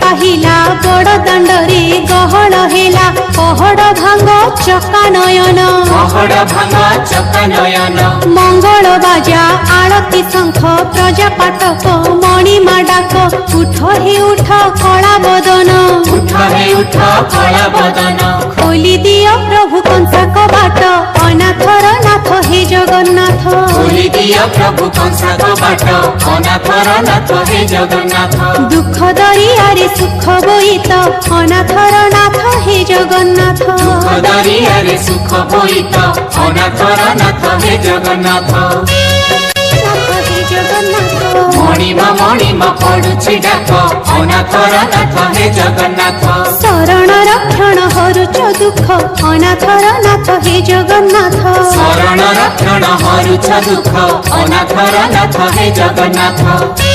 पाहिला बड़ दाण्डरे गहळ हेला पहड़ भांग चका नयन मंगल बाजा आळती शंख प्रजा पाटक मणिमा डाक उठ हे उठ कला बदन खोली दिय प्रभु कंसा कबाट अनाथर नाथ हे जगन्नाथ प्रभु कंसा कबाट अनाथर नाथ हे जगन्नाथ दुख दरियारे सुख बोईत अनाथर नाथ हे जगन्नाथ दरियारे सुख बोईत अनाथर नाथ हे जगन्नाथ मणिमा पड़ुछि डाक अनाथर नाथ हे जगन्नाथ शरण रक्षण हरुच दुख अनाथर नाथ हे जगन्नाथ शरण रक्षण हरुच दुख अनाथर नाथ हे जगन्नाथ।